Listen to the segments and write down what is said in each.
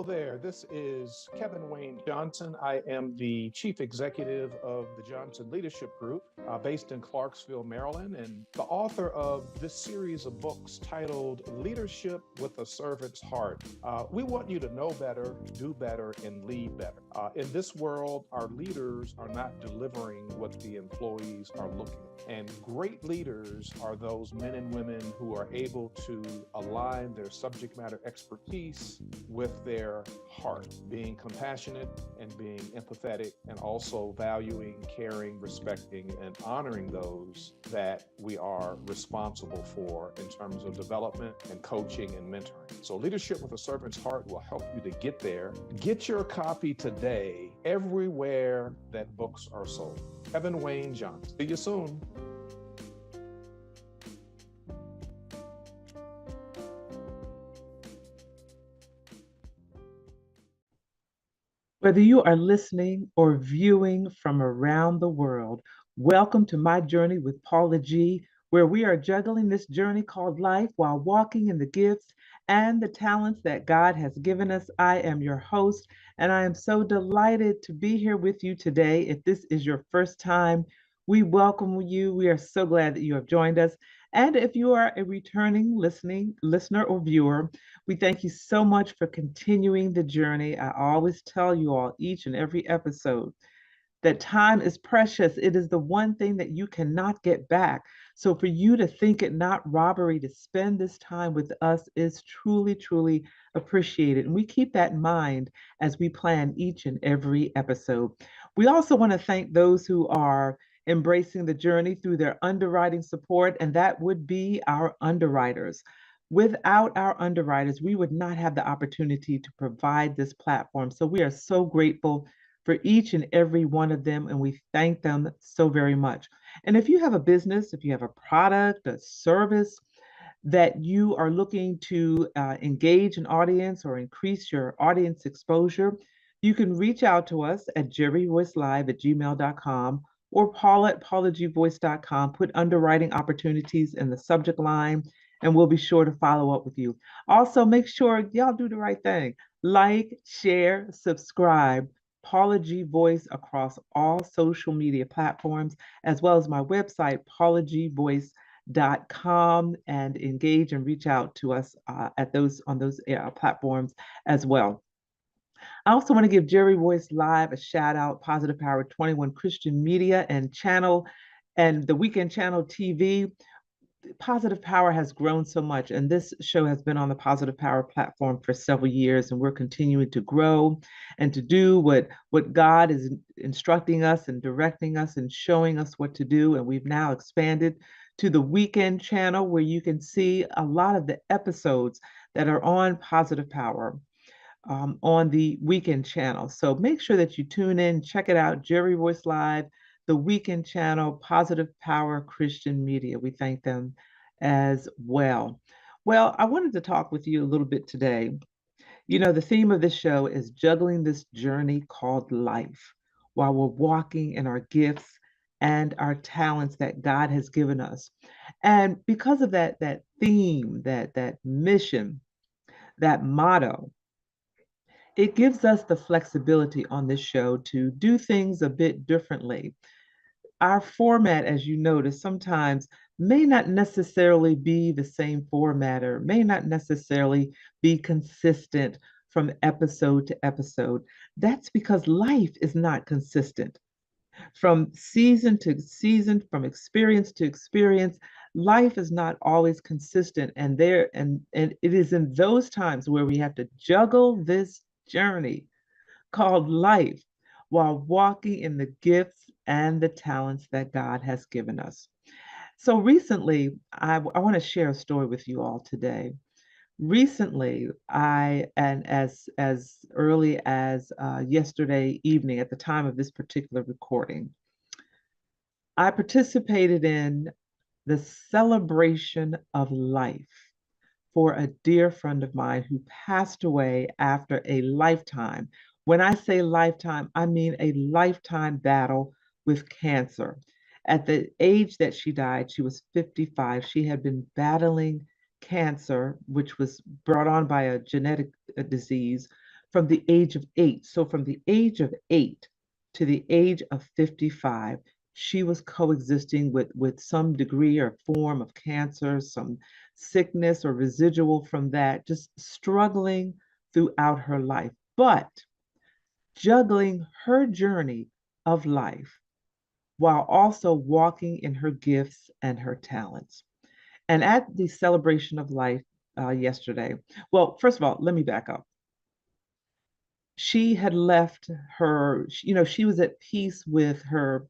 there, this is Kevin Wayne Johnson. I am the Chief Executive of the Johnson Leadership Group based in Clarksville, Maryland, and the author of this series of books titled Leadership with a Servant's Heart. We want you to know better, do better, and lead better. In this world, our leaders are not delivering what the employees are looking for. And great leaders are those men and women who are able to align their subject matter expertise with their heart, being compassionate and being empathetic, and also valuing, caring, respecting, and honoring those that we are responsible for in terms of development and coaching and mentoring. So Leadership with a Servant's Heart will help you to get there. Get your copy today everywhere that books are sold. Kevin Wayne Johnson. See you soon. Whether you are listening or viewing from around the world, welcome to my journey with Paula G, where we are juggling this journey called life while walking in the gifts and the talents that God has given us. I am your host, and I am so delighted to be here with you today. If this is your first time, we welcome you. We are so glad that you have joined us. And if you are a returning listener or viewer, we thank you so much for continuing the journey. I always tell you all each and every episode that time is precious. It is the one thing that you cannot get back. So for you to think it not robbery to spend this time with us is truly, truly appreciated. And we keep that in mind as we plan each and every episode. We also want to thank those who are embracing the journey through their underwriting support, and that would be our underwriters. Without our underwriters, we would not have the opportunity to provide this platform. So we are so grateful for each and every one of them, and we thank them so very much. And if you have a business, if you have a product, a service that you are looking to engage an audience or increase your audience exposure, you can reach out to us at jerryvoicelive@gmail.com or paula@paulagvoice.com. Put underwriting opportunities in the subject line, and we'll be sure to follow up with you. Also, make sure y'all do the right thing. Like, share, subscribe. Paula G Voice across all social media platforms, as well as my website, paulagvoice.com, and engage and reach out to us on those platforms as well. I also want to give Jerry Voice Live a shout out, Positive Power 21 Christian Media and Channel, and the Weekend Channel TV. Positive Power has grown so much, and this show has been on the Positive Power platform for several years, and we're continuing to grow and to do what God is instructing us and directing us and showing us what to do. And we've now expanded to the Weekend Channel, where you can see a lot of the episodes that are on Positive Power on the Weekend Channel. So make sure that you tune in, check it out, Jerry Voice Live, the Weekend Channel, Positive Power Christian Media. We thank them as well. Well, I wanted to talk with you a little bit today. You know, the theme of this show is juggling this journey called life while we're walking in our gifts and our talents that God has given us. And because of that theme, that mission, that motto, it gives us the flexibility on this show to do things a bit differently. Our format, as you notice, sometimes may not necessarily be the same format or may not necessarily be consistent from episode to episode. That's because life is not consistent. From season to season, from experience to experience, life is not always consistent. And it is in those times where we have to juggle this journey called life while walking in the gifts and the talents that God has given us. So recently, I want to share a story with you all today. Recently, and as early as yesterday evening, at the time of this particular recording, I participated in the celebration of life for a dear friend of mine who passed away after a lifetime. When I say lifetime, I mean a lifetime battle with cancer. At the age that she died, she was 55. She had been battling cancer, which was brought on by a genetic disease, from the age of 8. So from the age of 8 to the age of 55, she was coexisting with some degree or form of cancer, some sickness or residual from that, just struggling throughout her life, but juggling her journey of life while also walking in her gifts and her talents. And at the celebration of life yesterday, well, first of all, let me back up. She had left her, she was at peace with her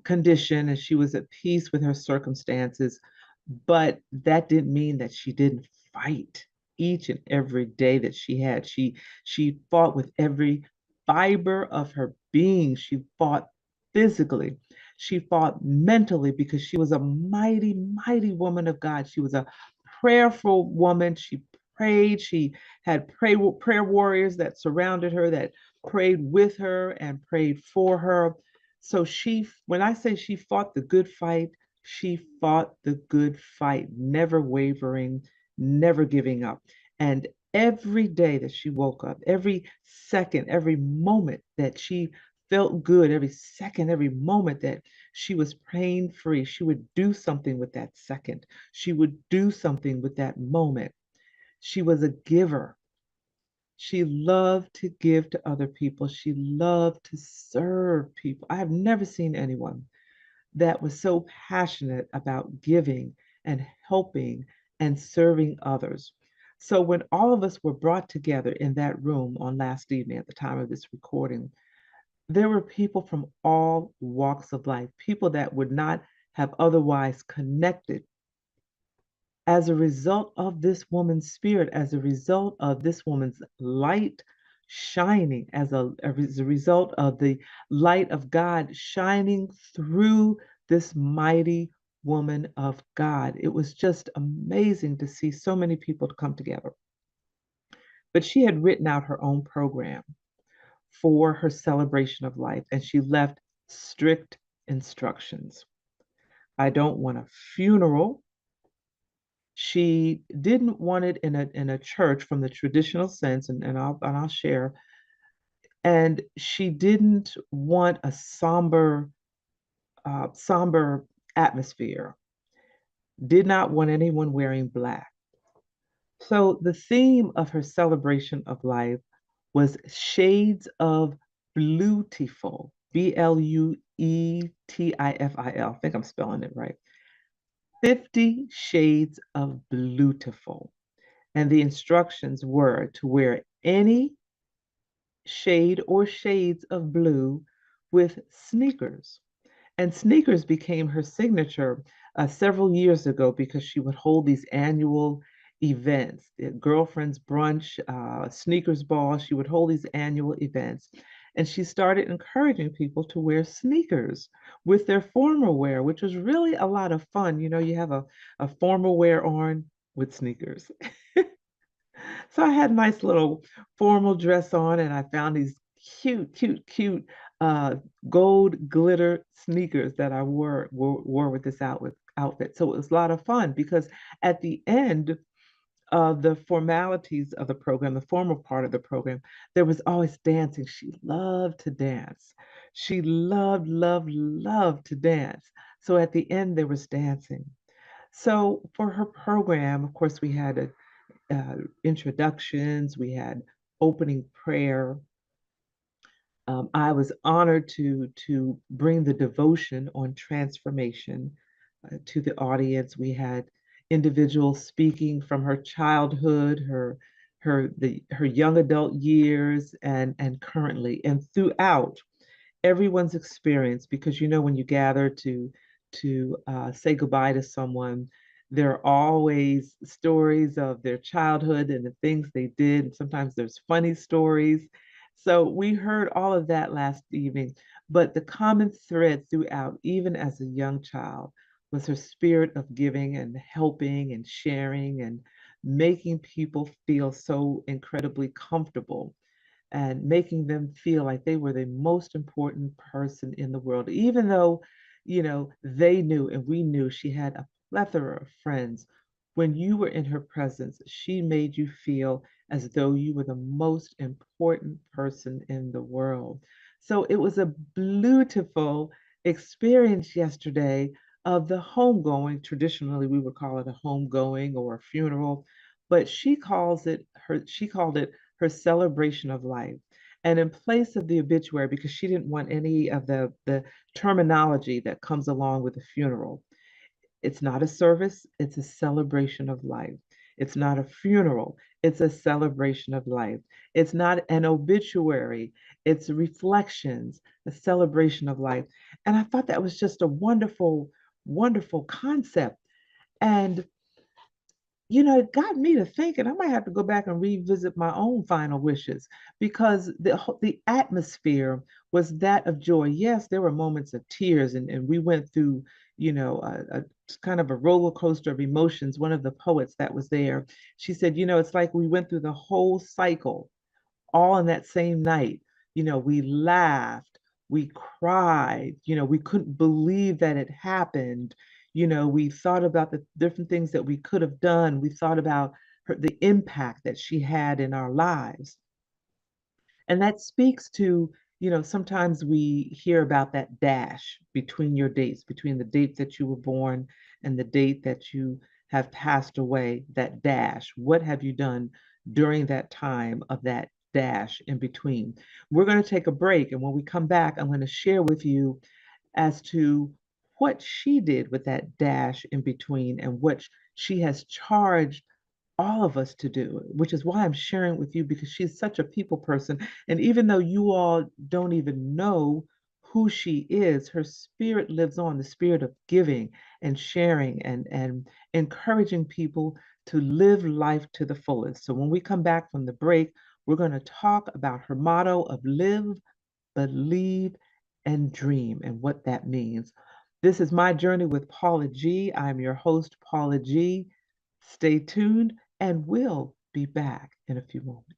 condition and she was at peace with her circumstances, but that didn't mean that she didn't fight each and every day that she had. She fought with every fiber of her being. She fought physically. She fought mentally because she was a mighty, mighty woman of God. She was a prayerful woman. She prayed. She had prayer warriors that surrounded her, that prayed with her and prayed for her. So when I say she fought the good fight, she fought the good fight, never wavering, never giving up. And every day that she woke up, every second, every moment that she felt good, every second, every moment that she was pain free, she would do something with that second. She would do something with that moment. She was a giver. She loved to give to other people. She loved to serve people. I have never seen anyone that was so passionate about giving and helping and serving others. So when all of us were brought together in that room on last evening at the time of this recording, there were people from all walks of life, people that would not have otherwise connected as a result of this woman's spirit, as a result of this woman's light shining, as a result of the light of God shining through this mighty woman of God. It was just amazing to see so many people come together. But she had written out her own program for her celebration of life, and she left strict instructions. I don't want a funeral. She didn't want it in a church from the traditional sense, and I'll share. And she didn't want a somber atmosphere. Did not want anyone wearing black. So the theme of her celebration of life was shades of bluetiful, Bluetifil. I think I'm spelling it right. 50 shades of bluetiful. And the instructions were to wear any shade or shades of blue with sneakers. And sneakers became her signature several years ago because she would hold these annual events, the girlfriend's brunch, sneakers ball. She would hold these annual events. And she started encouraging people to wear sneakers with their formal wear, which was really a lot of fun. You have a formal wear on with sneakers. So I had a nice little formal dress on, and I found these cute, cute, cute uh, gold glitter sneakers that I wore with this outfit. So it was a lot of fun because at the end of the formalities of the program, the formal part of the program, there was always dancing. She loved to dance. She loved, loved, loved to dance. So at the end, there was dancing. So for her program, of course, we had introductions, we had opening prayer. I was honored to bring the devotion on transformation to the audience. We had individuals speaking from her childhood, her young adult years, and currently, and throughout everyone's experience. Because when you gather to say goodbye to someone, there are always stories of their childhood and the things they did. Sometimes there's funny stories. So we heard all of that last evening, but the common thread throughout, even as a young child, was her spirit of giving and helping and sharing and making people feel so incredibly comfortable and making them feel like they were the most important person in the world, even though, they knew and we knew she had a plethora of friends When you were in her presence, she made you feel as though you were the most important person in the world. So it was a beautiful experience yesterday of the homegoing. Traditionally, we would call it a homegoing or a funeral, but she called it her celebration of life. And in place of the obituary, because she didn't want any of the terminology that comes along with a funeral, it's not a service, it's a celebration of life. It's not a funeral, it's a celebration of life. It's not an obituary, it's reflections, a celebration of life. And I thought that was just a wonderful, wonderful concept. And it got me to thinking I might have to go back and revisit my own final wishes because the atmosphere was that of joy. Yes, there were moments of tears, and we went through, a kind of a roller coaster of emotions. One of the poets that was there, she said, it's like we went through the whole cycle all in that same night. We laughed, we cried, we couldn't believe that it happened. We thought about the different things that we could have done. We thought about the impact that she had in our lives. And that speaks to, sometimes we hear about that dash between your dates, between the date that you were born and the date that you have passed away, that dash. What have you done during that time of that dash in between? We're going to take a break. And when we come back, I'm going to share with you as to what she did with that dash in between and what she has charged all of us to do, which is why I'm sharing with you because she's such a people person. And even though you all don't even know who she is, her spirit lives on, the spirit of giving and sharing and encouraging people to live life to the fullest. So when we come back from the break, we're going to talk about her motto of live, believe, and dream and what that means. This is My Journey with Paula G. I'm your host, Paula G. Stay tuned and we'll be back in a few moments.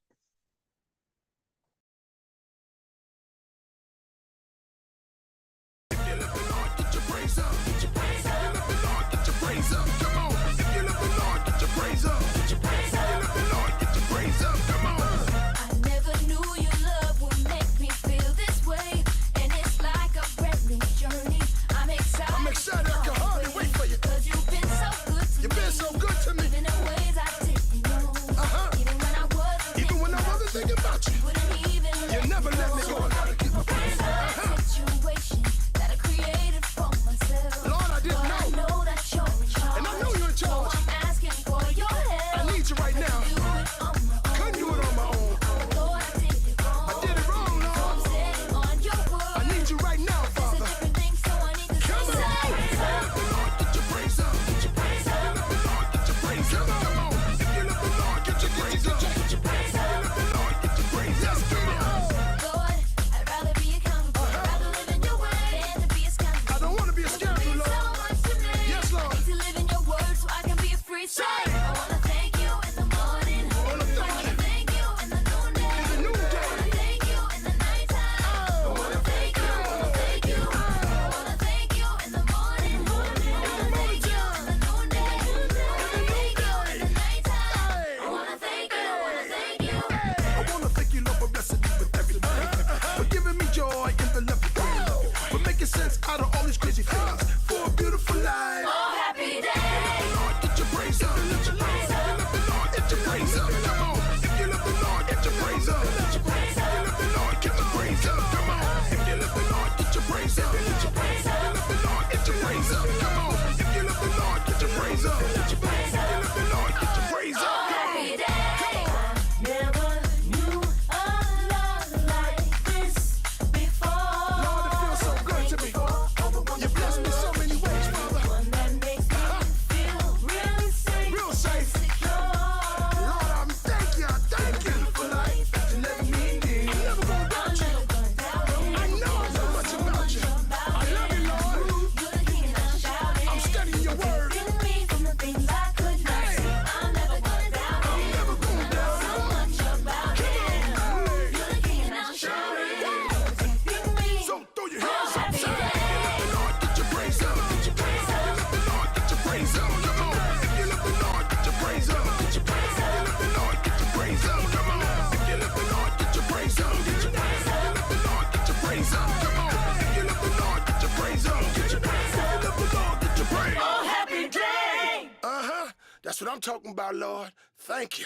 That's what I'm talking about, Lord. Thank you.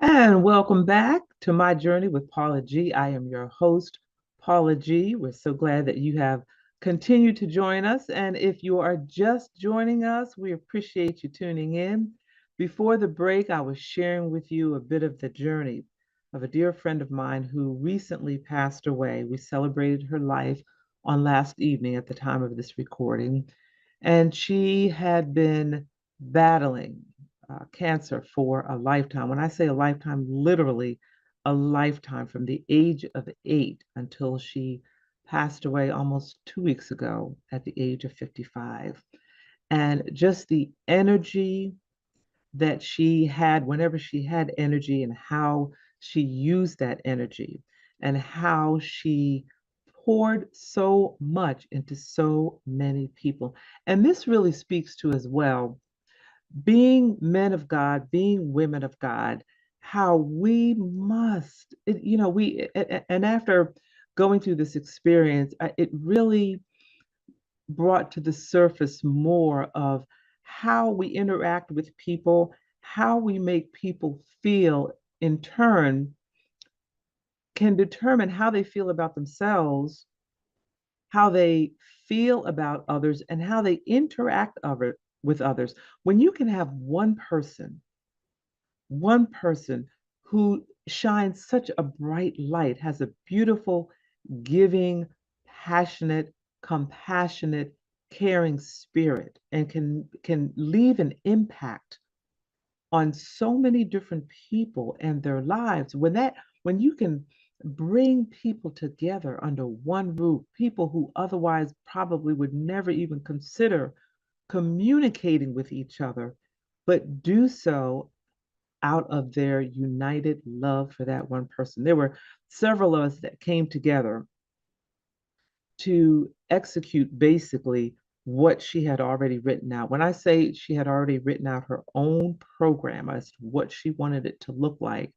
And welcome back to My Journey with Paula G. I am your host, Paula G. We're so glad that you have continued to join us. And if you are just joining us, we appreciate you tuning in. Before the break, I was sharing with you a bit of the journey of a dear friend of mine who recently passed away. We celebrated her life on last evening at the time of this recording. And she had been battling cancer for a lifetime. When I say a lifetime, literally a lifetime, from the age of 8 until she passed away almost 2 weeks ago at the age of 55. And just the energy that she had whenever she had energy, and how she used that energy, and how she poured so much into so many people. And this really speaks to, as well, being men of God, being women of God, how we must, and after going through this experience, it really brought to the surface more of how we interact with people, how we make people feel, in turn, can determine how they feel about themselves, how they feel about others, and how they interact with others. When you can have one person who shines such a bright light, has a beautiful, giving, passionate, compassionate, caring spirit, and can leave an impact on so many different people and their lives. When you can bring people together under one roof, people who otherwise probably would never even consider communicating with each other, but do so out of their united love for that one person. There were several of us that came together to execute basically what she had already written out. When I say she had already written out her own program as to what she wanted it to look like,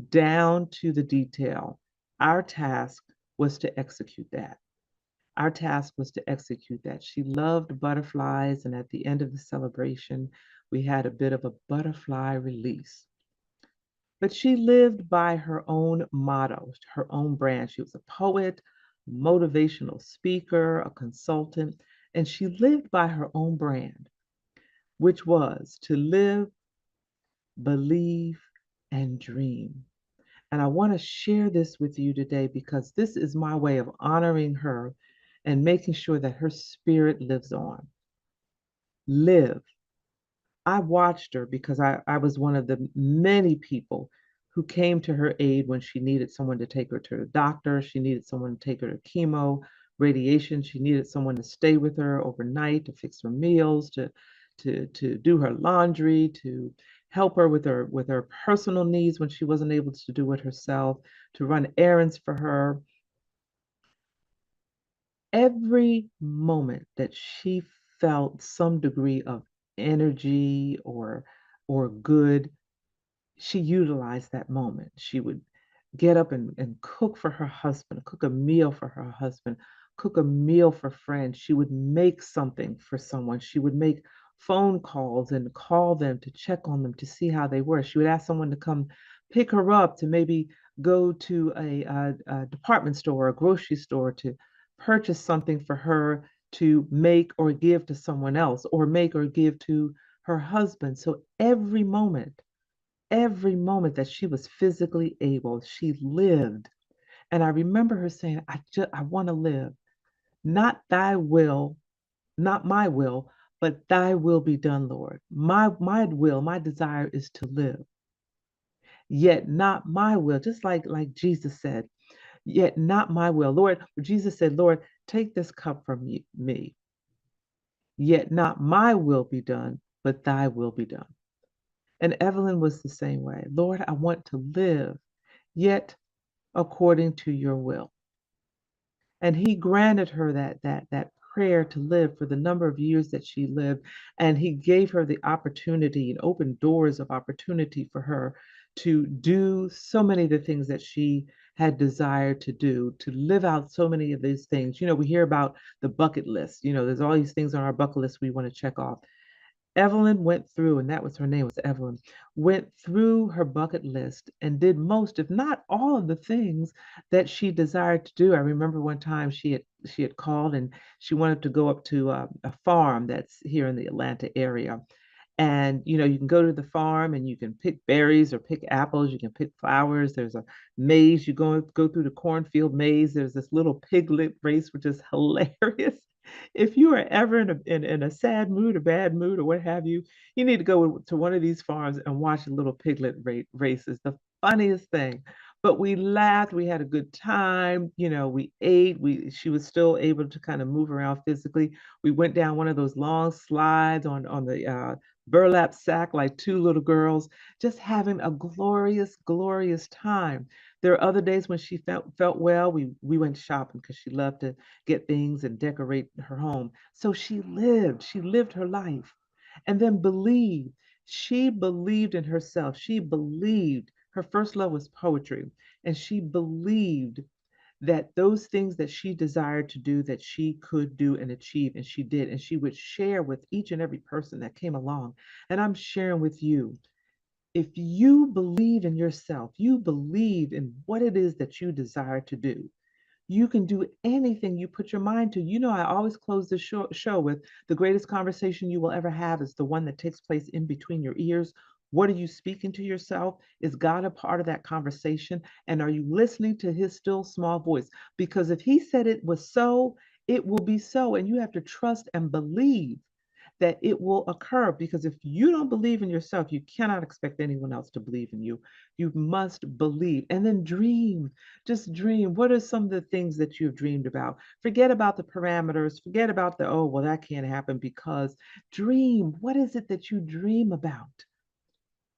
down to the detail, our task was to execute that. Our task was to execute that. She loved butterflies, and at the end of the celebration, we had a bit of a butterfly release. But she lived by her own motto, her own brand. She was a poet, motivational speaker, a consultant, and she lived by her own brand, which was to live, believe, and dream. And I want to share this with you today because this is my way of honoring her and making sure that her spirit lives on. Live. I watched her because I was one of the many people who came to her aid when she needed someone to take her to the doctor. She needed someone to take her to chemo, radiation. She needed someone to stay with her overnight, to fix her meals, to do her laundry, to help her with her personal needs when she wasn't able to do it herself, to run errands for her. Every moment that she felt some degree of energy or good, she utilized that moment. She would get up and cook for her husband, cook a meal for her husband, cook a meal for friends. She would make something for someone. She would make phone calls and call them to check on them to see how they were. She would ask someone to come pick her up, to maybe go to a department store or a grocery store to purchase something for her to make or give to someone else, or make or give to her husband. So every moment that she was physically able, she lived. And I remember her saying, I want to live. Not thy will, not my will, but thy will be done, Lord. My will, my desire is to live. Yet not my will, just like Jesus said, yet not my will. Lord, Jesus said, Lord, take this cup from me. Yet not my will be done, but thy will be done. And Evelyn was the same way. Lord, I want to live, yet according to your will. And he granted her that prayer to live for the number of years that she lived. And he gave her the opportunity and opened doors of opportunity for her to do so many of the things that she had desired to do, to live out so many of these things. You know, we hear about the bucket list. You know, there's all these things on our bucket list we want to check off. Evelyn went through, and that was her name, was Evelyn, went through her bucket list and did most, if not all, of the things that she desired to do. I remember one time she had called and she wanted to go up to a farm that's here in the Atlanta area. And you know, you can go to the farm and you can pick berries or pick apples, you can pick flowers. There's a maze, you go through the cornfield maze. There's this little piglet race, which is hilarious. If you are ever in a sad mood, a bad mood, or what have you, you need to go to one of these farms and watch a little piglet race. It's the funniest thing. But we laughed, we had a good time, you know, we ate, she was still able to kind of move around physically. We went down one of those long slides on the burlap sack like two little girls, just having a glorious, glorious time. There are other days when she felt well. We went shopping because she loved to get things and decorate her home. So she lived her life, and then believed. She believed in herself. She believed her first love was poetry, and she believed that those things that she desired to do, that she could do and achieve, and she did, and she would share with each and every person that came along. And I'm sharing with you, if you believe in yourself, you believe in what it is that you desire to do, you can do anything you put your mind to. You know, I always close the show with the greatest conversation you will ever have is the one that takes place in between your ears. What are you speaking to yourself? Is God a part of that conversation? And are you listening to his still small voice? Because if he said it was so, it will be so. And you have to trust and believe that it will occur, because if you don't believe in yourself, you cannot expect anyone else to believe in you. You must believe, and then dream. Just dream. What are some of the things that you've dreamed about? Forget about the parameters, forget about the, oh, well, that can't happen, because dream. What is it that you dream about?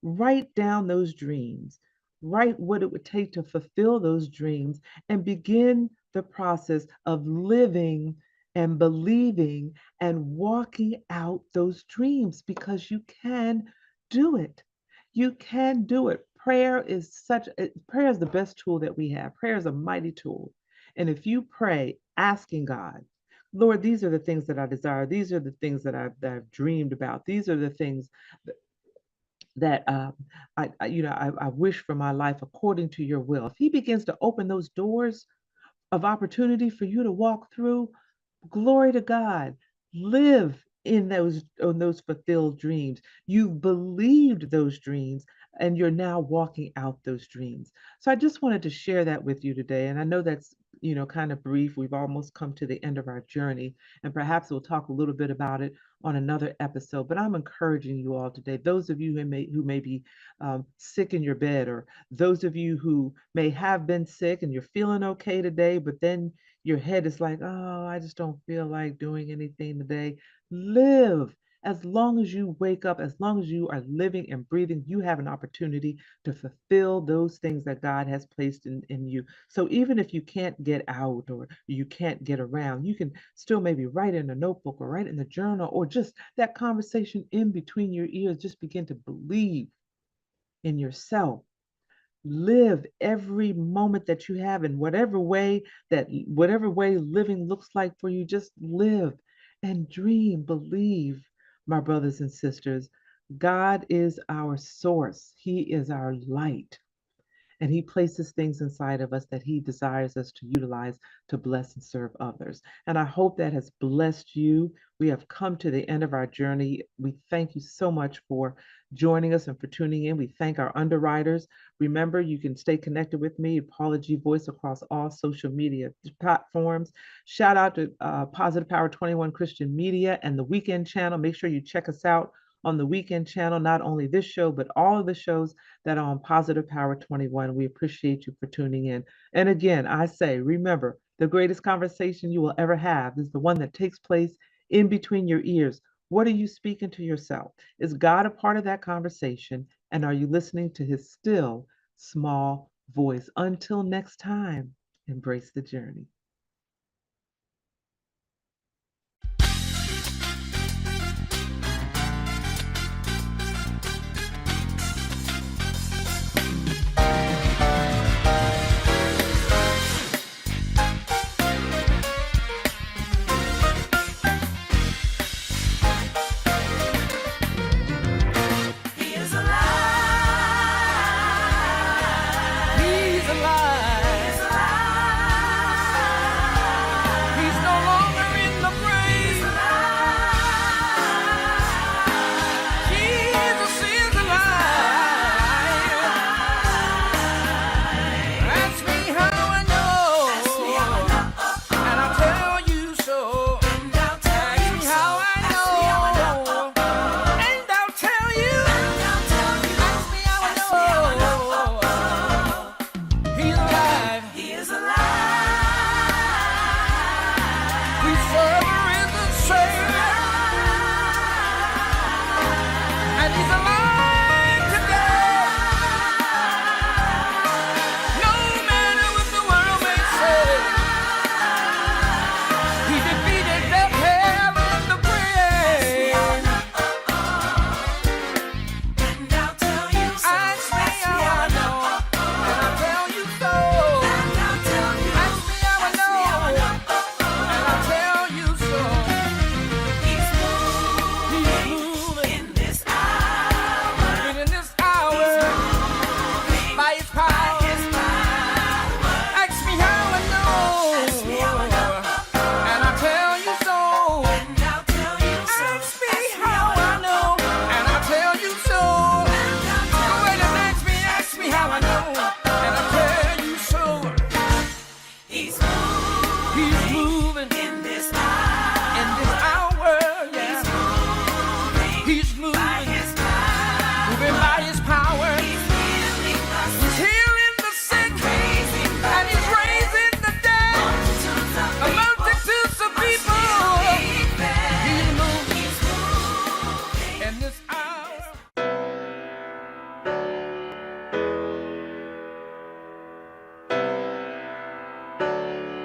Write down those dreams. Write what it would take to fulfill those dreams, and begin the process of living and believing and walking out those dreams, because you can do it. You can do it. Prayer is the best tool that we have. Prayer is a mighty tool. And if you pray asking God, Lord, these are the things that I desire. These are the things that I've dreamed about. These are the things that I wish for my life according to your will. If he begins to open those doors of opportunity for you to walk through, glory to God. Live in those fulfilled dreams. You've believed those dreams, and you're now walking out those dreams. So I just wanted to share that with you today. And I know that's, kind of brief. We've almost come to the end of our journey, and perhaps we'll talk a little bit about it on another episode. But I'm encouraging you all today, those of you who may be sick in your bed, or those of you who may have been sick and you're feeling okay today, but then your head is like, oh, I just don't feel like doing anything today. Live. As long as you wake up, as long as you are living and breathing, you have an opportunity to fulfill those things that God has placed in you. So even if you can't get out, or you can't get around, you can still maybe write in a notebook, or write in the journal, or just that conversation in between your ears. Just begin to believe in yourself. Live every moment that you have in whatever way living looks like for you. Just live and dream. Believe, my brothers and sisters. God is our source. He is our light. And he places things inside of us that he desires us to utilize to bless and serve others. And I hope that has blessed you. We have come to the end of our journey. We thank you so much for joining us and for tuning in. We thank our underwriters. Remember, you can stay connected with me, Paula G Voice, across all social media platforms. Shout out to Positive Power 21 Christian Media and the Weekend Channel. Make sure you check us out on the Weekend Channel, not only this show, but all of the shows that are on Positive Power 21. We appreciate you for tuning in. And again, I say, remember, the greatest conversation you will ever have is the one that takes place in between your ears. What are you speaking to yourself? Is God a part of that conversation? And are you listening to his still small voice? Until next time, embrace the journey.